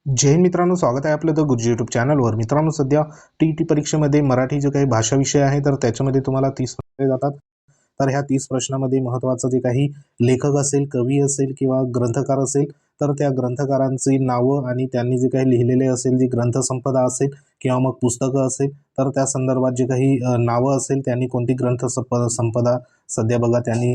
जय हिंद मित्रांनो, स्वागत आहे आपलं द गुरुजी यूट्यूब चॅनलवर। मित्रांनो, सध्या टी परीक्षेमध्ये मराठी जो काही भाषा विषय आहे तर त्याच्यामध्ये तुम्हाला 30 प्रश्न जातात। तर ह्या 30 प्रश्नामध्ये महत्त्वाचं जे काही लेखक असेल, कवी असेल किंवा ग्रंथकार असेल तर त्या ग्रंथकारांची नावं आणि त्यांनी जे काही लिहिलेले असेल, जी ग्रंथसंपदा असेल किंवा मग पुस्तकं असेल तर त्या संदर्भात जे काही नावं असेल, त्यांनी कोणती संपदा सध्या बघा त्यांनी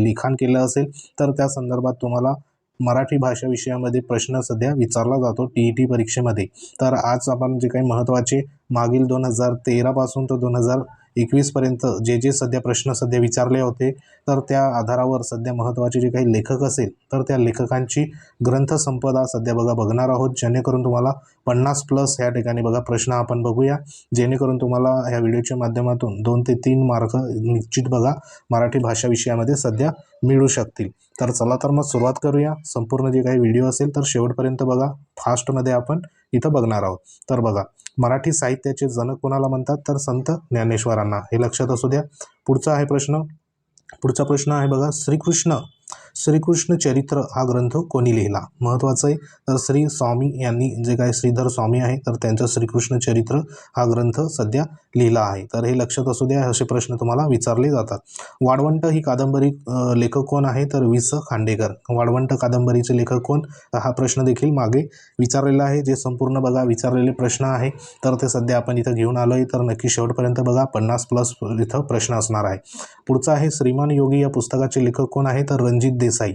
लिखाण केलं असेल तर त्या संदर्भात तुम्हाला मराठी भाषा विषयामध्ये प्रश्न सध्या विचारला जातो टी परीक्षेमध्ये। तर आज आपण जे काही महत्त्वाचे मागील 2013 पासून तर 2021 पर्यंत जे सध्या प्रश्न सध्या विचारले होते तर त्या आधारावर सध्या महत्त्वाचे जे काही लेखक असेल तर त्या लेखकांची ग्रंथसंपदा सध्या बघणार आहोत, जेणेकरून तुम्हाला 50+ या ठिकाणी प्रश्न आपण बघूया, जेणेकरून तुम्हाला ह्या व्हिडिओच्या माध्यमातून 2 ते 3 मार्क निश्चित मराठी भाषा विषयामध्ये सध्या मिळू शकतील। तर चला तर मग सुरुवात करूया। संपूर्ण जे काही व्हिडिओ असेल तर शेवटपर्यंत बघा, फास्टमध्ये आपण इथं बघणार आहोत। तर बघा, मराठी साहित्याचे जनक कोणाला म्हणतात तर संत ज्ञानेश्वरांना, हे लक्षात असू द्या। पुढचा प्रश्न आहे बघा, श्रीकृष्ण चरित्र हा ग्रंथ कोणी लिहिला? महत्त्वाचं आहे। तर श्री स्वामी यांनी, जे काही श्रीधर स्वामी आहे तर त्यांचं श्रीकृष्ण चरित्र हा ग्रंथ सध्या लिहिला आहे। तर हे लक्षात असू द्या, असे प्रश्न तुम्हाला विचारले जातात। वाळवंट ही कादंबरी लेखक कोण आहे तर वि. स. खांडेकर। वाळवंट कादंबरीचे लेखक कोण? हा प्रश्न देखील मागे विचारलेला आहे। जे संपूर्ण बघा विचारलेले प्रश्न आहे तर ते सध्या आपण इथं घेऊन आलोय, तर नक्की शेवटपर्यंत बघा, 50+ इथं प्रश्न असणार आहे। पुढचा आहे, श्रीमान योगी या पुस्तकाचे लेखक कोण आहे तर रणजित देसाई।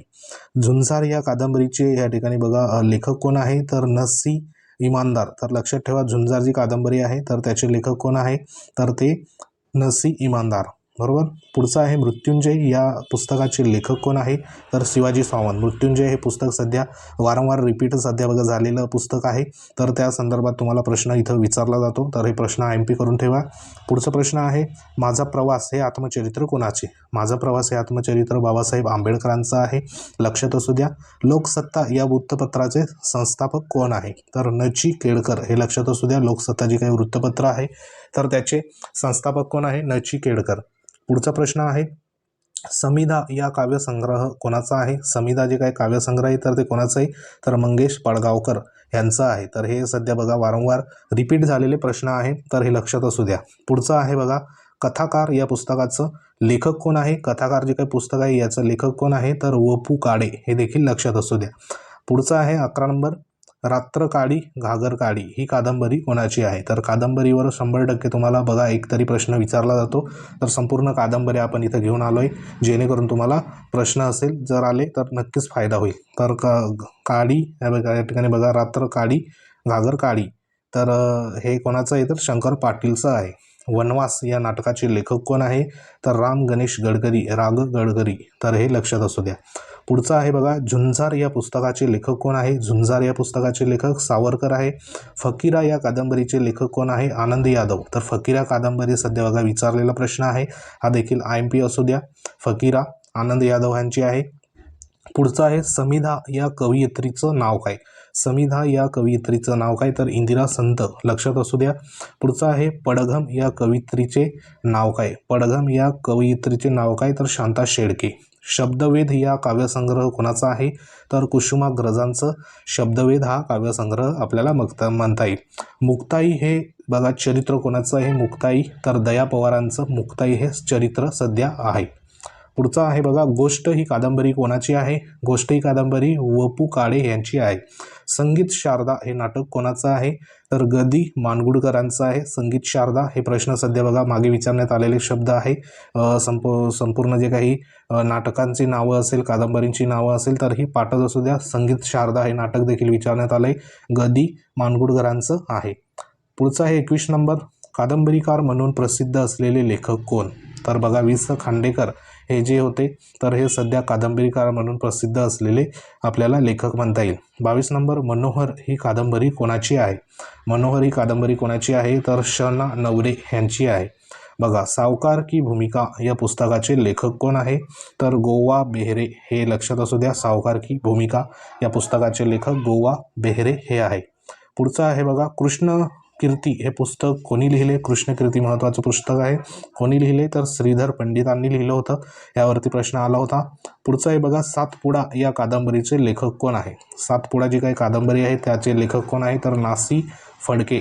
झुंजार या कादंबरीचे या ठिकाणी बघा लेखक कोण आहे तर नरसी इमानदार। तर लक्षात ठेवा, झुंजार जी कादंबरी आहे तर त्याचे लेखक कोण आहे तर ते नरसी इमानदार, बरोबर। पुढचा आहे, मृत्युंजय या पुस्तकाचे लेखक कोण आहे तर शिवाजी सावंत। मृत्युंजय हे पुस्तक सध्या वारंवार रिपीट सध्या झालेलं पुस्तक आहे, तर त्या संदर्भात तुम्हाला प्रश्न इथं विचारला जातो, तर हे प्रश्न MP करून ठेवा। पुढचा प्रश्न आहे, माझा प्रवास हे आत्मचरित्र कोणाचे? माझा प्रवास हे आत्मचरित्र बाबासाहेब आंबेडकरांचं आहे, लक्षात असू द्या। लोकसत्ता या वृत्तपत्राचे संस्थापक कोण आहे तर न.चि. केळकर, हे लक्षात असू द्या। लोकसत्ता जे काही वृत्तपत्र आहे तर त्याचे संस्थापक कोण आहे? न.चि. केळकर। पुढचा प्रश्न आहे, समिधा या काव्यसंग्रह कोणाचा आहे? समिधा जे काही काव्यसंग्रह आहे तर ते कोणाचं आहे तर मंगेश पडगावकर यांचं आहे। तर हे सध्या बघा वारंवार रिपीट झालेले प्रश्न आहे, तर हे लक्षात असू द्या। पुढचं आहे बघा, कथाकार या पुस्तकाचं लेखक कोण आहे? कथाकार जे काही पुस्तक आहे याचं लेखक कोण आहे तर व.पु. काळे, हे देखील लक्षात असू द्या। पुढचं आहे 11 नंबर, रात्र काळी घागर काळी ही कादंबरी कोणाची आहे? तर कादंबरीवर 100% तुम्हाला बघा एक तरी प्रश्न विचारला जातो, तर संपूर्ण कादंबरी आपण इथं घेऊन आलोय, जेणेकरून तुम्हाला प्रश्न असेल जर आले तर नक्कीच फायदा होईल। तर काळी या ठिकाणी बघा, रात्र काळी घागर काळी, तर हे कोणाचं आहे तर शंकर पाटीलचं आहे। वनवास या नाटकाचे लेखक कोण आहे तर राम गणेश गडकरी, राग गडकरी, तर हे लक्षात असू द्या। पुढचं आहे बघा, झुंजार या पुस्तकाचे लेखक कोण आहे? झुंजार या पुस्तकाचे लेखक सावरकर आहे। फकीरा या कादंबरीचे लेखक कोण आहे? आनंद यादव। तर फकीरा कादंबरी सध्या बघा विचारलेला प्रश्न आहे, हा देखील MP असू द्या। फकीरा आनंद यादव यांची आहे। पुढचं आहे, समिधा या कवयित्रीचं नाव काय? समिधा या कवयित्रीचं नाव काय तर इंदिरा संत, लक्षात असू द्या। पुढचं आहे, पडघम या कवयित्रीचे नाव काय? पडघम या कवयित्रीचे नाव काय तर शांता शेळके। शब्दवेध या काव्यसंग्रह कोणाचा आहे तर कुसुमाग्रजांचं शब्दवेध हा काव्यसंग्रह आपल्याला म्हणता येईल। मुक्ताई हे बघा चरित्र कोणाचं आहे? मुक्ताई, तर दया पवारांचं मुक्ताई हे चरित्र सध्या आहे। पुढचा आहे बघा, गोष्ट ही कादंबरी कोणाची आहे? गोष्ट ही कादंबरी व.पु. काळे यांची आहे। संगीत शारदा हे नाटक कोणाचं आहे तर गदी मानगुडकरांचं आहे। संगीत शारदा हे प्रश्न सध्या बघा मागे विचारण्यात आलेले शब्द आहे। संपूर्ण जे काही नाटकांची नावं असेल, कादंबरींची नावं असेल तर ही पाठच असू द्या। संगीत शारदा हे नाटक देखील विचारण्यात आलंय, गदी मानगुडकरांचं आहे। पुढचा आहे 21 नंबर, कादंबरीकार म्हणून प्रसिद्ध असलेले लेखक कोण? तर बघा वि. स. खांडेकर हे जे होते तर हे सध्या कादंबरीकार म्हणून प्रसिद्ध असलेले आपल्याला लेखक म्हणता येईल। 22 नंबर, मनोहर ही कादंबरी कोणाची आहे? मनोहर ही कादंबरी कोणाची आहे तर श.ना. नवरे यांची आहे। बघा, सावकार की भूमिका या पुस्तकाचे लेखक कोण आहे तर गोवा बेहरे, हे लक्षात असू द्या। सावकार की भूमिका या पुस्तकाचे लेखक गोवा बेहरे हे आहे। पुढचं आहे बघा, कीर्ती हे पुस्तक कोणी लिहिले? कृष्णकीर्ती महत्त्वाचं पुस्तक आहे. कोणी लिहिले? तर श्रीधर पंडितांनी लिहिलं होतं. यावरती प्रश्न आला होता. पुढचं आहे बघा, सातपुडा या कादंबरीचे लेखक कोण आहे? सातपुडा जी काही कादंबरी आहे त्याचे लेखक कोण आहे? तर नासी फडके.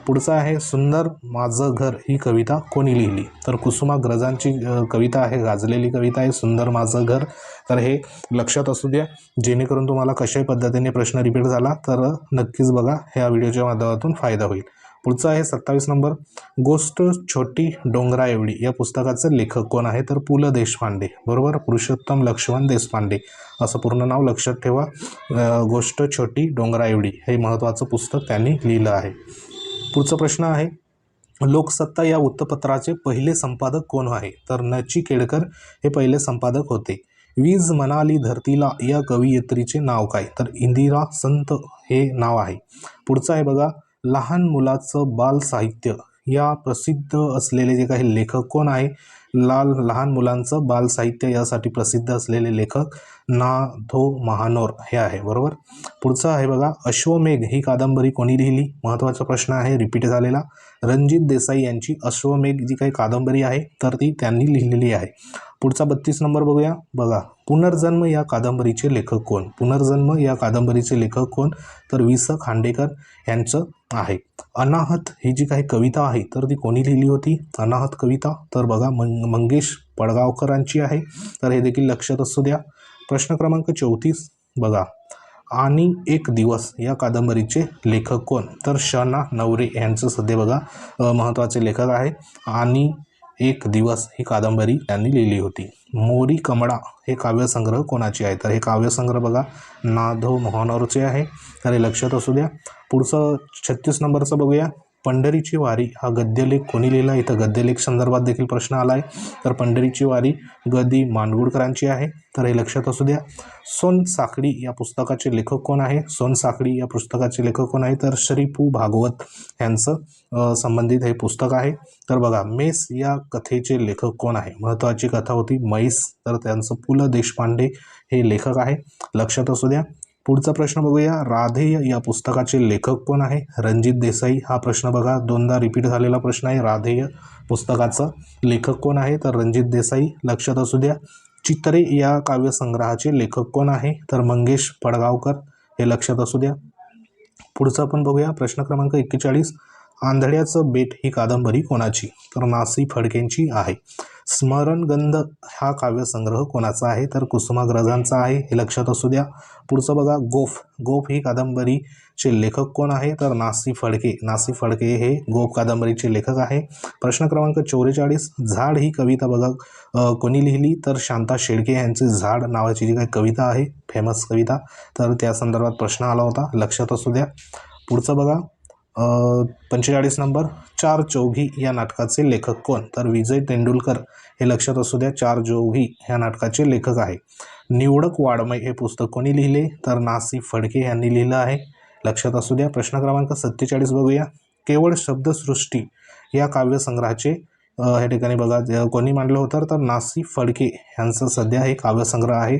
पुढचं आहे, सुंदर माझं घर ही कविता कोणी लिहिली? तर कुसुमाग्रजांची कविता आहे, गाजलेली कविता आहे सुंदर माझं घर. तर हे लक्षात असू द्या, जेणेकरून तुम्हाला कशाही पद्धतीने प्रश्न रिपीट झाला तर नक्कीच बघा, ह्या व्हिडिओच्या माध्यमातून फायदा होईल. पुढचा आहे 27 नंबर, गोष्ट छोटी डोंगरा एवढी या पुस्तकाचे लेखक कोण आहे? तर पु ल देशपांडे. बरोबर, पुरुषोत्तम लक्ष्मण देशपांडे असं पूर्ण नाव लक्षात ठेवा. गोष्ट छोटी डोंगरा एवढी हे महत्त्वाचं पुस्तक त्यांनी लिहिलं आहे. पुढचा प्रश्न आहे, लोकसत्ता या वृत्तपत्राचे पहिले संपादक कोण आहे? तर नचिकेडकर हे पहिले संपादक होते. वीज म्हणाली धरतीला या कवयित्रीचे नाव काय? तर इंदिरा संत हे नाव आहे. पुढचं आहे बघा, लहान मुलाचं बाल साहित्य या प्रसिद्ध असलेले जे काही लेखक कोण आहे? लहान मुलांचं बाल साहित्य यासाठी प्रसिद्ध असलेले लेखक ना. महानोर हे आहे. बरोबर. पुढचं आहे बघा, अश्वमेघ ही कादंबरी कोणी लिहिली? महत्त्वाचा प्रश्न आहे, रिपीट झालेला. रणजित देसाई यांची अश्वमेघ जी काही कादंबरी आहे तर ती त्यांनी लिहिलेली आहे. पुढचा 32 नंबर बघूया. बघा, पुनर्जन्म या कादंबरीचे लेखक कोण? पुनर्जन्म या कादंबरीचे लेखक कोण? तर वि स खांडेकर यांचं आहे. अनाहत ही जी काही कविता आहे तर ती कोणी लिहिली होती? अनाहत कविता तर बघा मंगेश पडगावकरांची आहे. तर हे देखील लक्षात असू द्या. प्रश्न क्रमांक 34 बघा, आणि एक दिवस या कादंबरीचे लेखक कोण? तर श ना. नवरे यांचं सध्या बघा महत्त्वाचे लेखक आहे. आणि एक दिवस ही कादंबरी त्यांनी लिहिली होती. मोरी कमळा हे काव्यसंग्रह कोणाचे आहे? तर हे काव्यसंग्रह बघा ना. महानोरचे आहे. तर हे लक्षात असू द्या. पुढचं 36 नंबरचं बघूया. पंढरीची वारी हा गद्यलेख कोणी लिहिला? इथं गद्यलेख संदर्भात देखील प्रश्न आला आहे. तर पंढरीची वारी ग दि. माडगूळकरांची आहे. तर हे लक्षात असू द्या. सोनसाखळी या पुस्तकाचे लेखक कोण आहे? सोनसाखळी या पुस्तकाचे लेखक कोण आहे? तर श्री पु. भागवत यांचं संबंधित हे पुस्तक आहे. तर बघा, मेस या कथेचे लेखक कोण आहे? महत्त्वाची कथा होती मैस. तर त्यांचं पु ल देशपांडे हे लेखक आहे. लक्षात असू द्या. पुढचा प्रश्न बघूया. राधेय या पुस्तकाचे लेखक कोण आहे? रणजित देसाई. हा प्रश्न बघा दोनदा रिपीट झालेला प्रश्न आहे. राधेय पुस्तकाचं लेखक कोण आहे? तर रणजित देसाई. लक्षात असू द्या. चित्रे या काव्यसंग्रहाचे लेखक कोण आहे? तर मंगेश पडगावकर हे लक्षात असू द्या. पुढचं आपण बघूया. प्रश्न क्रमांक 41, आंधळ्याचं बेट ही कादंबरी कोणाची? तर नासी फडकेंची आहे. स्मरणगंध हा काव्यसंग्रह कोणाचा आहे? तर कुसुमाग्रजांचा आहे. हे लक्षात असू द्या. पुढचं बघा, गोफ ही कादंबरीचे लेखक कोण आहे? तर नासी फडके हे गोफ कादंबरीचे लेखक आहे. प्रश्न क्रमांक 44, झाड ही कविता बघा कोणी लिहिली? तर शांता शेळके यांची झाड नावाची जी काही कविता आहे, फेमस कविता, तर त्या संदर्भात प्रश्न आला होता. लक्षात असू द्या. पुढचं बघा 45 नंबर, चार चौघी या नाटकाचे लेखक कोण? तर विजय तेंडुलकर हे लक्षात असू द्या. चार चौघी ह्या नाटकाचे लेखक आहे. निवडक वाडमय हे पुस्तक कोणी लिहिले? तर नासी फडके यांनी लिहिलं आहे. लक्षात असू द्या. प्रश्न क्रमांक 47 बघूया. केवळ शब्दसृष्टी या काव्यसंग्रहाचे या ठिकाणी बघा कोणी मांडलं होतं? तर नासी फडके यांचं सध्या हे काव्यसंग्रह आहे.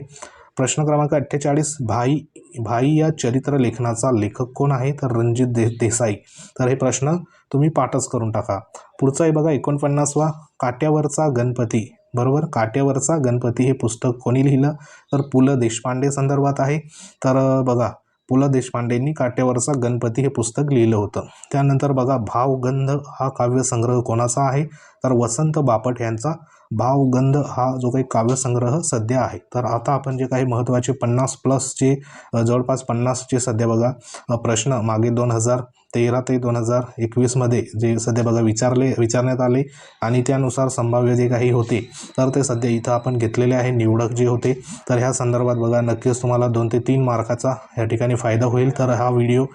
प्रश्न क्रमांक 48, भाई या चरित्र लेखनाचा लेखक कोण आहे? तर रणजित देसाई. तर हे प्रश्न तुम्ही पाठच करून टाका. पुढचं आहे बघा 49वा, काट्यावरचा गणपती. बरोबर, काट्यावरचा गणपती हे पुस्तक कोणी लिहिलं? तर पु ल देशपांडे संदर्भात आहे. तर बघा, पु ल देशपांडेंनी काट्यावरचा गणपती हे पुस्तक लिहिलं होतं. त्यानंतर बघा, भावगंध हा काव्यसंग्रह कोणाचा आहे? तर वसंत बापट यांचा भावगंध हा जो काही काव्यसंग्रह सध्या आहे. तर आता आपण जे काही महत्त्वाचे 50+ जवळपास 50 सध्या बघा प्रश्न मागे 2013 ते 2021 जे सध्या बघा विचारण्यात आले आणि त्यानुसार संभाव्य जे काही होते तर ते सध्या इथं आपण घेतलेले आहे, निवडक जे होते. तर ह्या संदर्भात बघा नक्कीच तुम्हाला 2 ते 3 मार्काचा या ठिकाणी फायदा होईल. तर हा व्हिडिओ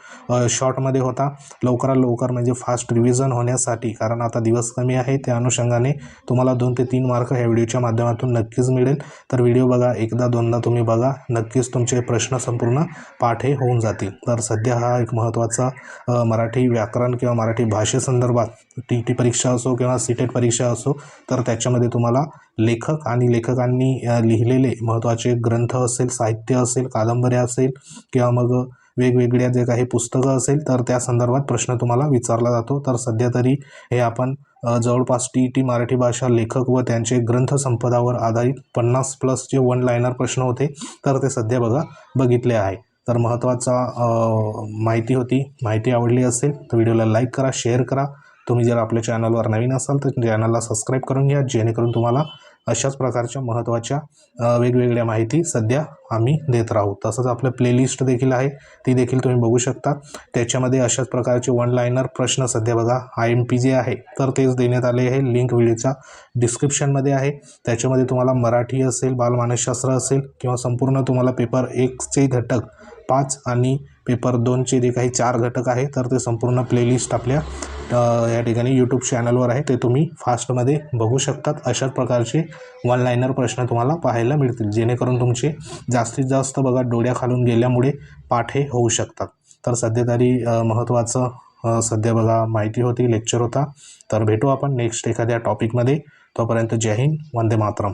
शॉर्टमध्ये होता. लवकरात लवकर म्हणजे फास्ट रिव्हिजन होण्यासाठी, कारण आता दिवस कमी आहे, त्या अनुषंगाने तुम्हाला 2 ते 3 मार्क ह्या व्हिडिओच्या माध्यमातून नक्कीच मिळेल. तर व्हिडिओ बघा, एकदा दोनदा तुम्ही बघा, नक्कीच तुमचे प्रश्न संपूर्ण पाठ हे होऊन जातील. तर सध्या हा एक महत्त्वाचा मराठी व्याकरण किंवा मराठी भाषेसंदर्भात TT परीक्षा असो किंवा CTET परीक्षा असो, तर त्याच्यामध्ये तुम्हाला लेखक आणि लेखकांनी लिहिलेले महत्त्वाचे ग्रंथ असेल, साहित्य असेल, कादंबऱ्या असेल किंवा मग वेगवेगळ्या जे काही पुस्तकं असेल तर त्या संदर्भात प्रश्न तुम्हाला विचारला जातो. तर सध्या तरी हे आपण जवळपास TET मराठी भाषा लेखक व त्यांचे ग्रंथसंपदावर आधारित 50+ जे वन लायनर प्रश्न होते तर ते सध्या बघितले आहे. तर महत्त्वाचा माहिती होती. माहिती आवडली असेल तर व्हिडिओला लाईक करा, शेअर करा. तुम्ही जर आपल्या चॅनलवर नवीन असाल तर चॅनलला सबस्क्राईब करून घ्या, जेणेकरून तुम्हाला अशाच प्रकारच्या महत्त्वाच्या वेगवेगळ्या माहिती सध्या आम्ही देत राहू. तसंच आपलं प्लेलिस्ट देखील आहे, ती देखील तुम्ही बघू शकता. त्याच्यामध्ये अशाच प्रकारचे वन लायनर प्रश्न सध्या बघा IMP जे आहे तर तेच देण्यात आले आहे. लिंक व्हिडिओच्या डिस्क्रिप्शनमध्ये आहे. त्याच्यामध्ये तुम्हाला मराठी असेल, बालमानसशास्त्र असेल किंवा संपूर्ण तुम्हाला पेपर 1चे घटक 5 आणि पेपर 2चे जे काही 4 घटक आहे तर ते संपूर्ण प्लेलिस्ट आपल्या या ठिकाणी यूट्यूब चॅनलवर आहे. ते तुम्ही फास्टमध्ये बघू शकतात. अशाच प्रकारचे वन लायनर प्रश्न तुम्हाला पाहायला मिळतील, जेणेकरून तुमचे जास्तीत जास्त बघा डोळ्याखालून गेल्यामुळे पाठ हे होऊ शकतात. तर सध्या तरी महत्त्वाचं सध्या बघा माहिती होती, लेक्चर होता. तर भेटू आपण नेक्स्ट एखाद्या टॉपिकमध्ये. तोपर्यंत जय हिंद, वंदे मातरम.